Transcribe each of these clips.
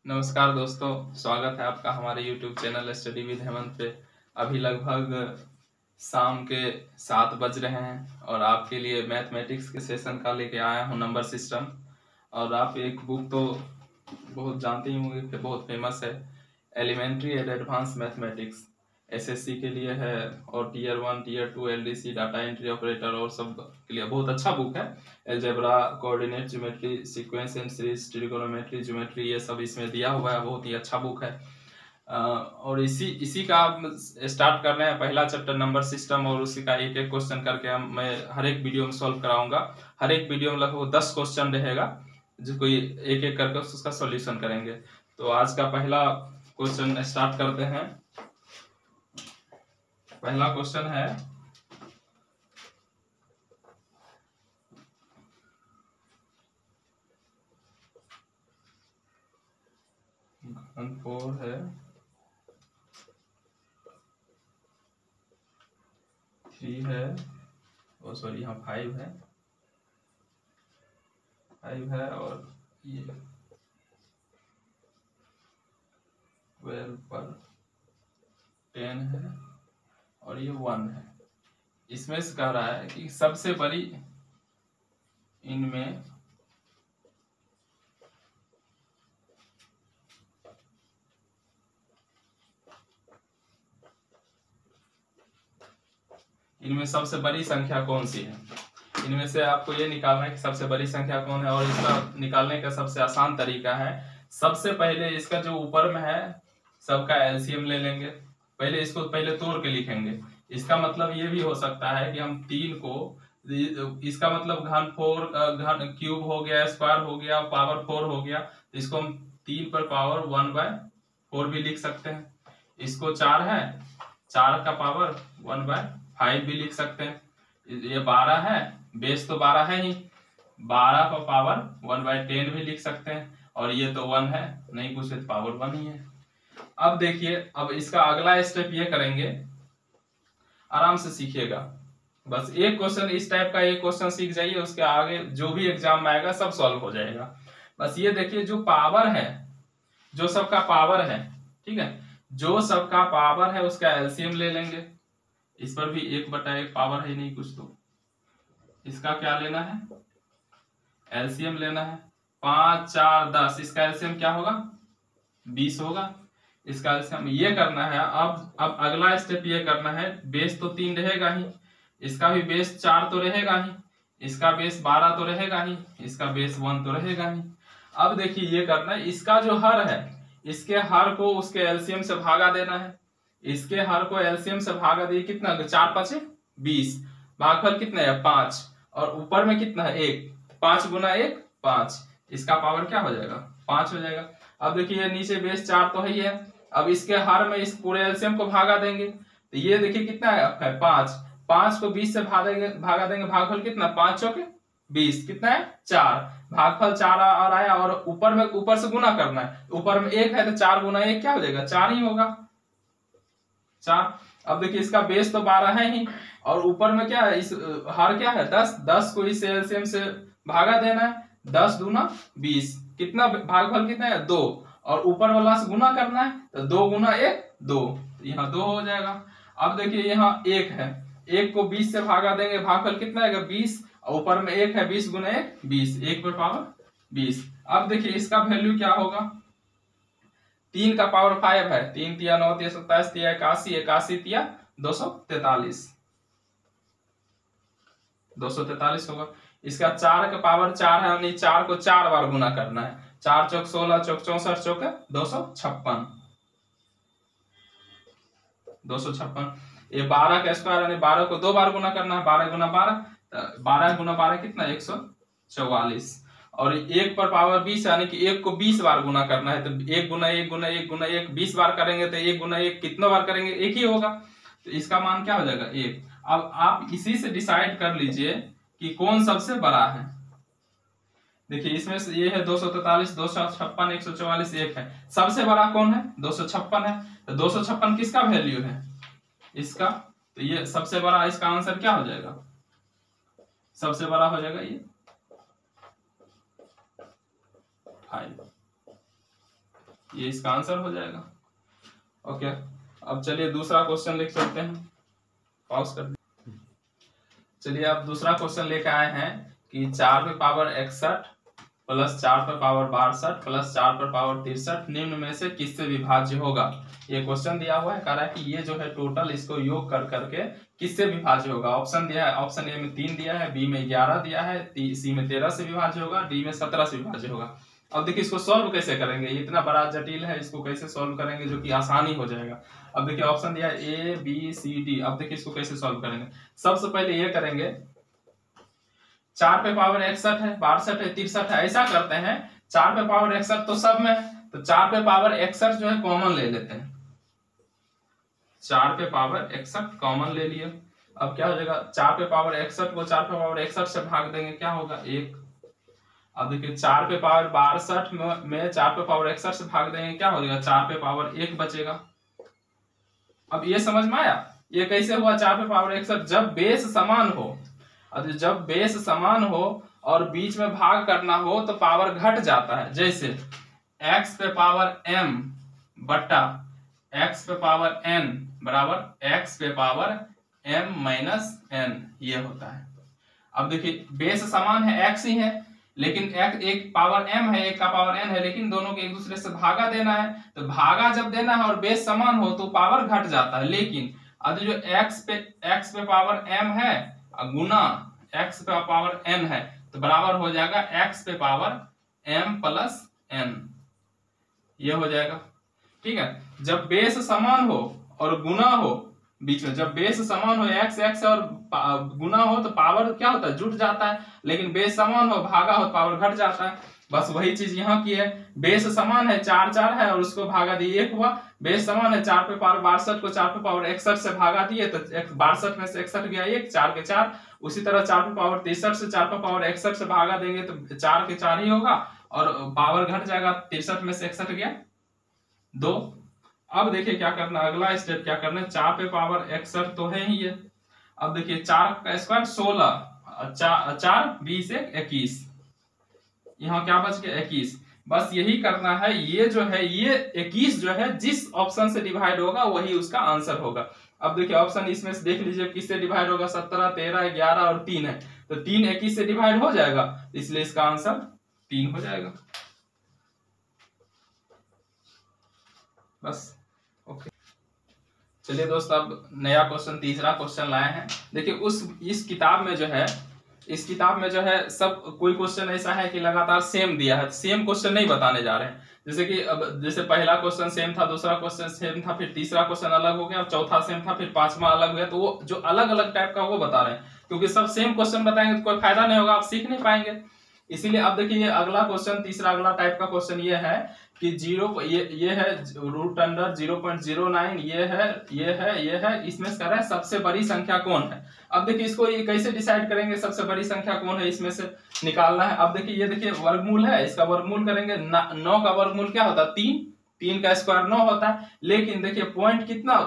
नमस्कार दोस्तों, स्वागत है आपका हमारे YouTube channel study with Hemant पे। अभी लगभग शाम के 7 बज रहे हैं और आपके लिए मैथमेटिक्स के सेशन का लेके आया हूँ नंबर सिस्टम। और आप एक बुक तो बहुत जानते ही होंगे कि बहुत फेमस है, elementary and advance mathematics, SSC के लिए है और tier 1 tier 2 LDC data entry operator और सब के लिए बहुत अच्छा बुक है। Algebra, coordinate geometry, sequence and series, trigonometry, geometry, ये सब इसमें दिया हुआ है। बहुत ही अच्छा बुक है। और इसी का आप स्टार्ट कर रहे हैं पहला चैप्टर नंबर सिस्टम, और उसी का एक एक क्वेश्चन करके मैं हर एक वीडियो में सॉल्व कराऊंगा। हर एक वीडियो में लगभग 10 क्वेश्चन रहेगा, जो कोई एक एक करके उसका सॉल्यूशन करेंगे। तो आज का पहला क्वेश्चन स्टार्ट करते हैं। पहला क्वेश्चन है, घन 4 है, 3 है, और सॉरी यहाँ 5 है, 5 है, और ये 12 पर 10 है, और ये 1 है। इसमें से कह रहा है कि सबसे बड़ी इनमें सबसे बड़ी संख्या कौन सी है। इनमें से आपको ये निकालना है कि सबसे बड़ी संख्या कौन है, और इसका निकालने का सबसे आसान तरीका है, सबसे पहले इसका जो ऊपर में है सबका एलसीएम ले लेंगे। पहले इसको पहले तोड़ के लिखेंगे। इसका मतलब ये भी हो सकता है कि हम 3 को, इसका मतलब घन 4, घन क्यूब हो गया, स्क्वायर हो गया, पावर 4 हो गया, तो इसको हम 3 पर पावर 1/4 भी लिख सकते हैं। इसको 4 है, 4 का पावर 1/5 भी लिख सकते हैं। ये 12 है, बेस तो 12 है ही, 12 का पावर 1/10 भी लिख सकते हैं। और ये तो 1 है, नहीं कुछ है तो पावर 1 ही है। अब देखिए, अब इसका अगला स्टेप ये करेंगे, आराम से सीखिएगा। बस एक क्वेश्चन इस टाइप का, एक क्वेश्चन सीख जाइए, उसके आगे जो भी एग्जाम में आएगा सब सॉल्व हो जाएगा। बस ये देखिए, जो पावर है, जो सबका पावर है, ठीक है, जो सबका पावर है उसका एलसीएम ले लेंगे। इस पर भी 1/1 पावर है नहीं कुछ, तो इसका क्या लेना है, एलसीएम लेना है। 5 4 10, इसका एलसीएम क्या होगा, 20 होगा। इसका एलसीएम ये करना है। अब अगला स्टेप ये करना है, बेस तो 3 रहेगा ही, इसका भी बेस 4 तो रहेगा ही, इसका बेस 12 तो रहेगा ही, इसका बेस 1 तो रहेगा ही। अब देखिए ये करना है, इसका जो हर है, इसके हर को उसके एलसीएम से भागा देना है। इसके हर को एलसीएम से भागा दिए, कितना, 4 5 20, भागफल कितना है 5, और ऊपर में कितना है 1, 5 गुना 1 5, इसका पावर क्या हो जाएगा 5 हो जाएगा। अब देखिए ये नीचे बेस 4 तो ही है, अब इसके हर में इस पूरे एलसीएम को भागा देंगे, तो ये देखिए कितना है 5, 5 को 20 से भागा देंगे, भागफल कितना, 5 चौके 20, कितना है 4, भागफल 4 और आया, और ऊपर से गुना करना है, ऊपर में 1 है तो 4 गुना 1 क्या हो जाएगा, 4 ही होगा, 4। अब देखिए इसका बेस तो 12 है ही, और ऊपर में क्या है, इस हर क्या है 10, 10 को इस एलसीएम से भागा देना है, 10 दूना 20, कितना भागफल कितना है 2, और ऊपर वाला से गुना करना है, तो 2 गुना 1 2, यहाँ 2 हो जाएगा। अब देखिए यहाँ 1 है, 1 को 20 से भागा देंगे, भागफल कितना आएगा 20, और ऊपर में 1 है, 20 गुना 1 20, 1 पर पावर 20। अब देखिए इसका वैल्यू क्या होगा, 3 का पावर 5 है, 3 तिया 9 तिया 27 तिया 81, 81 तिया 243, 243 होगा। इसका 4 का पावर 4 है, यानी 4 को 4 बार गुना करना है, 4 चौक 16 चौक 64 चौक 256, 256। ये 12 का स्क्वायर, यानी 12 को 2 बार गुना करना है, 12 गुना 12, 12 गुना 12 कितना 144, और 1 पर पावर 20, यानी कि 1 को 20 बार गुना करना है, तो 1 गुना 1 गुना 1 गुना 1 20 बार करेंगे, तो 1 गुना 1 कितना बार करेंगे, 1 ही होगा, तो इसका मान क्या हो जाएगा 1। अब आप इसी से डिसाइड कर लीजिए कि कौन सबसे बड़ा है। देखिए इसमें से ये है 243, 256, 144, 1 है, सबसे बड़ा कौन है 256 है, तो 256 किसका वैल्यू है, इसका, तो ये सबसे बड़ा, इसका आंसर क्या हो जाएगा, सबसे बड़ा हो जाएगा ये 5। ये इसका आंसर हो जाएगा। ओके, अब चलिए दूसरा क्वेश्चन लिख चलते हैं, पॉज कर दीजिए। चलिए अब दूसरा क्वेश्चन लेकर आए हैं कि 4 पे पावर 61 प्लस 4 पे पावर 62 प्लस 4 पे पावर 63 निम्न में से किससे विभाज्य होगा। ये क्वेश्चन दिया हुआ है, कह रहा है कि ये जो है टोटल इसको योग कर करके किससे विभाज्य होगा। ऑप्शन दिया है, ऑप्शन ए में 3 दिया है, बी में 11 दिया है, सी में 13 से विभाज्य होगा, डी में 17 से विभाज्य होगा। अब देखिए इसको सॉल्व कैसे करेंगे, इतना बड़ा जटिल है, इसको कैसे सॉल्व करेंगे जो कि आसानी हो जाएगा। अब देखिए ऑप्शन दिया है ए बी सी डी। अब देखिए इसको कैसे सॉल्व करेंगे। सबसे पहले ये करेंगे, 4 पे पावर 61 है, 62 है, 63 है, ऐसा करते हैं 4 पे पावर 61 तो सब में, तो 4 पे पावर 61 जो है कॉमन ले लेते हैं। 4 पे पावर 61 कॉमन ले लिए। अब क्या हो जाएगा, 4 पे पावर 61 को 4 पे पावर 61 से भाग देंगे, क्या होगा 1। अब देखिए 4 पे पावर 62 में 4 पे पावर 61 से भाग देंगे, क्या हो जाएगा 4 पे पावर 1 बचेगा। अब ये समझ में आया, ये कैसे हुआ 4 पे पावर 61, जब बेस समान हो। अब जब बेस समान हो और बीच में भाग करना हो तो पावर घट जाता है। जैसे x पे पावर m बट्टा x पे पावर n बराबर x पे पावर m माइनस n, ये होता है। अब देखिए बेस समान है, x ही है, लेकिन एक पावर m है, एक का पावर n है, लेकिन दोनों के एक दूसरे से भागा देना है। तो भागा जब देना है और बेस समान हो तो पावर घट जाता है। लेकिन अब जो x पे पावर m है गुना x पे पावर n है तो बराबर हो जाएगा x पे पावर m प्लस n, ये हो जाएगा। ठीक है, जब बेस समान हो और गुना हो बीच में, जब बेस समान हो x और गुना हो तो पावर क्या होता है, जुट जाता है। लेकिन बेस समान हो भागा हो तो पावर घट जाता है। बस वही चीज यहाँ की है, बेस समान है 4 4 है और उसको भागा दिए 1 हुआ। बेस समान है 4 पे पावर 62 को 4 पे पावर 61 से भागा दिए तो 62 में से 61 गया 1, 4 के 4। उसी तरह 4 पे पावर 63 से 4 पे पावर 61 से भागा देंगे तो 4 के 4 ही होगा और पावर घट जाएगा, 63 में से 61 गया 2। अब देखिए क्या करना, अगला स्टेप क्या करना है, 4 पे पावर 61 तो है ही है। अब देखिए 4 का स्क्वायर 16, 4 20 21, यहाँ क्या बच गया 21। बस यही करना है, ये जो है ये 21 जो है जिस ऑप्शन से डिवाइड होगा वही उसका आंसर होगा। अब देखिए ऑप्शन इसमें से देख लीजिए किससे डिवाइड होगा, 17 13 11 और 3 है, तो 3 21 से डिवाइड हो जाएगा, इसलिए इसका आंसर 3 हो जाएगा। बस ओके। चलिए दोस्तों अब नया क्वेश्चन, तीसरा क्वेश्चन लाए हैं। देखिए इस किताब में जो है, इस किताब में जो है सब कोई क्वेश्चन ऐसा है कि लगातार सेम दिया है, सेम क्वेश्चन नहीं बताने जा रहे हैं। जैसे कि अब जैसे पहला क्वेश्चन सेम था, दूसरा क्वेश्चन सेम था, फिर तीसरा क्वेश्चन अलग हो गया, चौथा सेम था, फिर पांचवा अलग हो गया। तो वो जो अलग अलग टाइप का वो बता रहे हैं, क्योंकि सब सेम क्वेश्चन बताएंगे तो कोई फायदा नहीं होगा, आप सीख नहीं पाएंगे। इसीलिए अब देखिए ये अगला क्वेश्चन, तीसरा अगला टाइप का क्वेश्चन ये है कि ये है रूट अंडर 0.09, ये है, इसमें से कह रहा है सबसे बड़ी संख्या कौन है। अब देखिए इसको ये कैसे डिसाइड करेंगे सबसे बड़ी संख्या कौन है, इसमें से निकालना है। अब देखिए ये देखिए वर्गमूल है, इसका वर्गमूल करेंगे, 9 का वर्गमूल क्या होता है 3, 3 का स्क्वायर 9 होता है। लेकिन देखिए पॉइंट कितने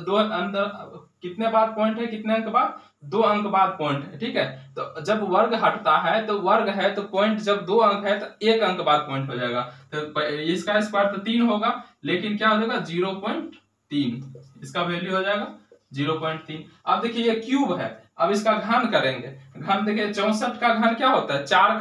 दो अंदर कितने बाद पॉइंट है, कितने अंक बाद, 2 अंक बाद पॉइंट है। ठीक है, तो जब वर्ग हटता है तो वर्ग है तो पॉइंट जब 2 अंक है तो 1 अंक बाद पॉइंट हो जाएगा। तो इसका स्क्वायर तो 3 होगा, लेकिन क्या हो जाएगा 0.3, इसका वैल्यू हो जाएगा 0.3। अब देखिए ये क्यूब है, अब इसका घन करेंगे। घन देखिए 64 का घन क्या होता है, 4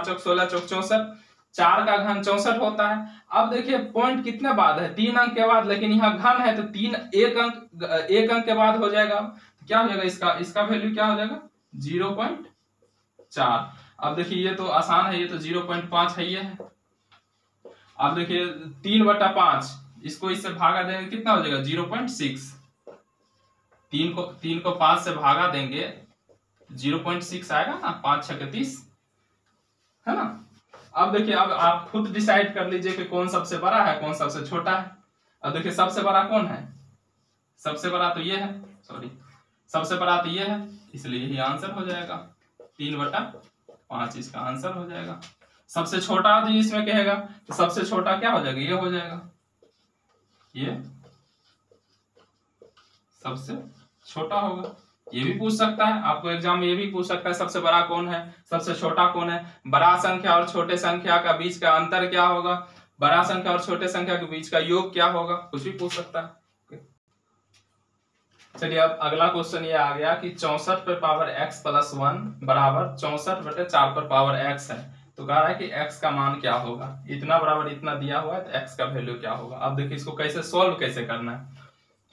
चौक 16 चौक 64, 4 का घन 64 होता है। अब देखिए पॉइंट कितने बाद है, 3 अंक के बाद, लेकिन यहाँ घन है तो 1 अंक के बाद हो जाएगा। तो क्या हो जाएगा इसका वैल्यू क्या हो जाएगा 0.4। अब देखिए ये तो आसान है, ये तो 0.5 है, ये है। अब देखिए 3/5, इसको इससे भागा देंगे कितना हो जाएगा 0.6। 3 को 5 से भागा देंगे 0.6 आएगा ना, 5 6 30 है ना। अब देखिए अब आप खुद डिसाइड कर लीजिए कि कौन सबसे बड़ा है कौन सबसे छोटा है। अब देखिए सबसे बड़ा कौन है, सबसे बड़ा तो ये है, सॉरी सबसे बड़ा तो ये है, इसलिए यही आंसर हो जाएगा 3/5, इसका आंसर हो जाएगा। सबसे छोटा जो इसमें कहेगा तो सबसे छोटा क्या हो जाएगा, ये हो जाएगा, ये सबसे छोटा होगा। ये भी पूछ सकता है आपको एग्जाम में, ये भी पूछ सकता है सबसे बड़ा कौन है सबसे छोटा कौन है। बड़ा संख्या और छोटे संख्या का बीच का अंतर क्या होगा, बड़ा संख्या और छोटे संख्या के बीच का योग क्या होगा, कुछ भी पूछ सकता है। चलिए अब अगला क्वेश्चन ये आ गया कि 64 पर पावर x प्लस 1 बराबर 64/4 पर पावर x है। तो कह रहा है कि x का मान क्या होगा, इतना बराबर इतना दिया हुआ है तो x का वैल्यू क्या होगा। अब देखिए इसको कैसे सॉल्व कैसे करना है।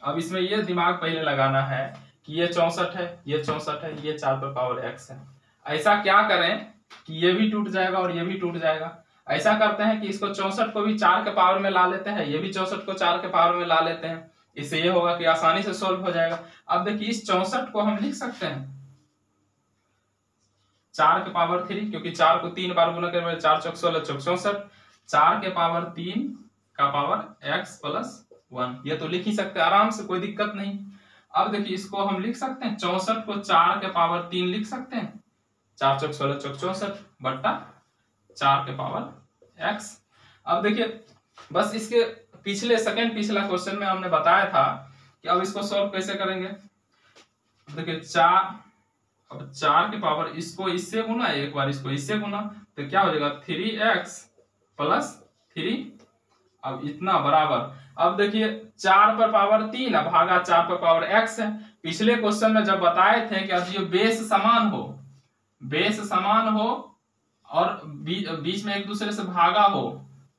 अब इसमें ये दिमाग पहले लगाना है कि ये 64 है, ये 64 है, ये 4 पर पावर x है। ऐसा क्या करें कि ये भी टूट जाएगा और ये भी टूट जाएगा। ऐसा करते हैं कि इसको 64 को भी 4 के पावर में ला लेते हैं, ये भी 64 को 4 के पावर में ला लेते हैं। इससे ये होगा कि आसानी से सोल्व हो जाएगा। अब देखिए इस 64 को हम लिख सकते हैं 4 के पावर 3, क्योंकि 4 को 3 बार गुना करें 4 चौक 16 चौक 64, 4 के पावर 3 का पावर x प्लस 1, ये तो लिख ही सकते हैं आराम से, कोई दिक्कत नहीं। अब देखिए इसको हम लिख सकते हैं 64 को 4 के पावर 3 लिख सकते हैं, 4 चौक 16 चौक 64 बट्टा 4 के पावर x। अब देखिए बस इसके पिछला क्वेश्चन में हमने बताया था कि अब इसको सॉल्व कैसे करेंगे। देखिए 4 के पावर इसको इससे गुना, एक बार इसको इससे गुना, तो क्या हो जाएगा 3x प्लस 3। अब इतना बराबर, अब देखिए 4 पर पावर 3 है भागा 4 पर पावर x है। पिछले क्वेश्चन में जब बताए थे कि अब ये बेस समान हो और बीच में एक दूसरे से भागा हो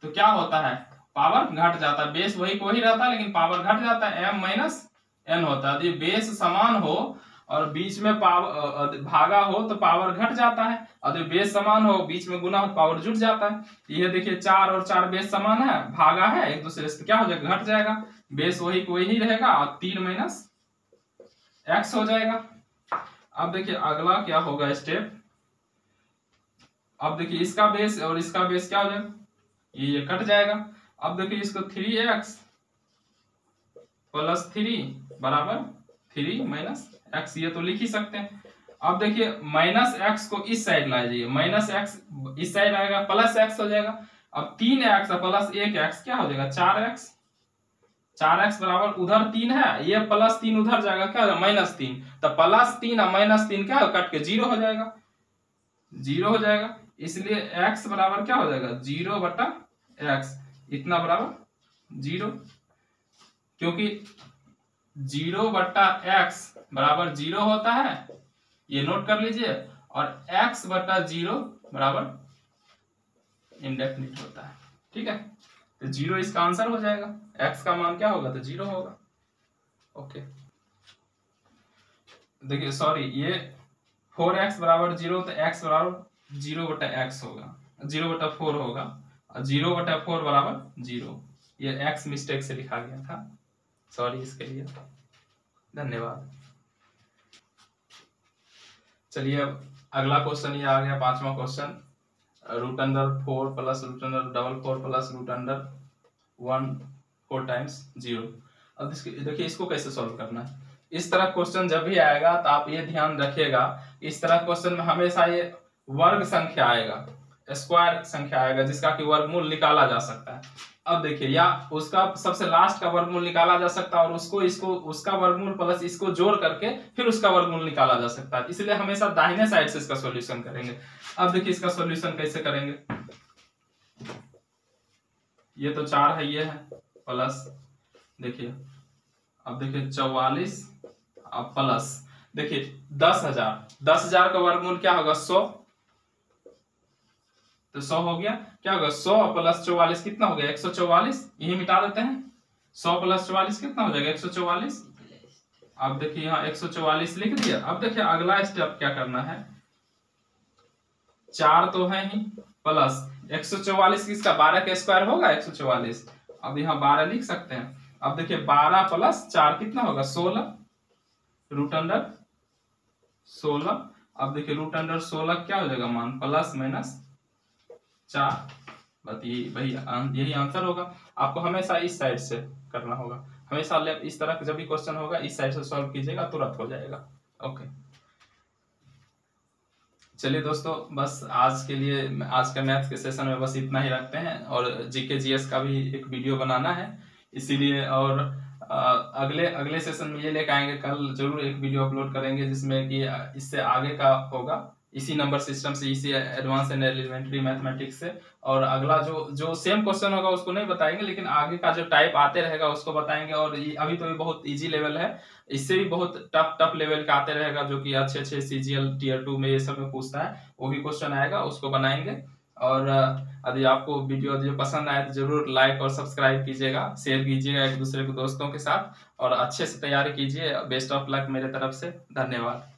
तो क्या होता है, पावर घट जाता है। बेस वही को वही रहता है लेकिन पावर घट जाता है, m माइनस n होता है। यदि बेस समान हो और बीच में भागा हो तो पावर घट जाता है, और यदि बेस समान हो बीच में गुना हो तो पावर जुट जाता है। ये देखिए 4 और 4 बेस समान है, भागा है एक दूसरे से, क्या हो जाएगा, घट जाएगा। बेस वही को वही रहेगा और 3 माइनस x हो जाएगा। अब देखिए अगला क्या होगा स्टेप। अब देखिए इसका बेस और इसका बेस क्या हो जाएगा, ये कट जाएगा। अब देखिए इसको 3x प्लस 3 बराबर 3 माइनस x, ये तो लिख ही सकते हैं। अब देखिए माइनस x को इस साइड ला जाइए, माइनस x इस साइड आएगा, प्लस x हो जाएगा। अब 3x प्लस 1x क्या हो जाएगा 4x, 4x बराबर उधर 3 है, ये प्लस 3 उधर जाएगा, क्या होगा माइनस 3, तो प्लस 3 और माइनस 3 क्या कट के 0 हो जाएगा, 0 हो जाएगा। इसलिए x बराबर क्या हो जाएगा 0/x, इतना बराबर 0, क्योंकि 0/x बराबर 0 होता है, ये नोट कर लीजिए, और x/0 बराबर इंडेफिनिट होता है। ठीक है, तो 0 इसका आंसर हो जाएगा, x का मान क्या होगा तो 0 होगा। ओके देखिए सॉरी, ये 4x बराबर 0 तो x बराबर 0/x होगा, 0/4 होगा, और 0/4 बराबर 0। ये x मिस्टेक से लिखा गया था, सॉरी इसके लिए, धन्यवाद। चलिए अब अगला क्वेश्चन ये आ गया, 5वां क्वेश्चन, √4 प्लस √4 प्लस √1 4 टाइम्स 0। अब देखिए इसको कैसे सॉल्व करना है। इस तरह क्वेश्चन जब भी आएगा तो आप ये ध्यान रखिएगा, इस तरह क्वेश्चन में हमेशा ये वर्ग संख्या आएगा, स्क्वायर संख्या आएगा जिसका कि वर्गमूल निकाला जा सकता है। अब देखिए या उसका सबसे लास्ट का वर्गमूल निकाला जा सकता है और उसका वर्गमूल प्लस इसको जोड़ करके फिर उसका वर्गमूल निकाला जा सकता है, इसलिए हमेशा दाहिने साइड से इसका सॉल्यूशन करेंगे। अब देखिए इसका सॉल्यूशन कैसे करेंगे, ये तो 4 है, ये है प्लस, देखिए अब देखिए 44 अब प्लस, देखिए 10,000 का वर्गमूल क्या होगा 100, तो 100 हो गया, क्या होगा 100 प्लस 44 कितना हो गया 144, यही मिटा देते हैं, 100 प्लस 44 कितना हो जाएगा 144। अब देखिए यहाँ 144 लिख दिया। अब देखिए अगला स्टेप क्या करना है, 4 तो है ही, प्लस 144 किसका 12 का स्क्वायर होगा 144, अब यहाँ 12 लिख सकते हैं। अब देखिए 12 प्लस 4 कितना होगा 16, √16। अब देखिए √16 क्या हो जाएगा मान प्लस माइनस 4, बस यही आंसर होगा। आपको हमेशा इस साइड से करना होगा, हमेशा इस तरह जब भी क्वेश्चन होगा इस साइड से सॉल्व कीजिएगा, तुरंत हो जाएगा। ओके चलिए दोस्तों, बस आज के लिए आज के मैथ के सेशन में बस इतना ही रखते हैं, और जीके जीएस का भी एक वीडियो बनाना है इसीलिए, और अगले सेशन में ये लेकर आएंगे, कल जरूर एक वीडियो अपलोड करेंगे जिसमें कि इससे आगे का होगा, इसी नंबर सिस्टम से, इसी एडवांस एंड एलिमेंट्री मैथमेटिक्स से। और अगला जो सेम क्वेश्चन होगा उसको नहीं बताएंगे, लेकिन आगे का जो टाइप आते रहेगा उसको बताएंगे। और अभी तो ये बहुत इजी लेवल है, इससे भी बहुत टफ टफ लेवल का आते रहेगा, जो कि अच्छे अच्छे सीजीएल टीयर 2 में ये सब में पूछता है, वो भी क्वेश्चन आएगा, उसको बनाएंगे। और यदि आपको वीडियो जो पसंद आए तो जरूर लाइक और सब्सक्राइब कीजिएगा, शेयर कीजिएगा एक दूसरे के दोस्तों के साथ, और अच्छे से तैयारी कीजिए। बेस्ट ऑफ लक मेरे तरफ से, धन्यवाद।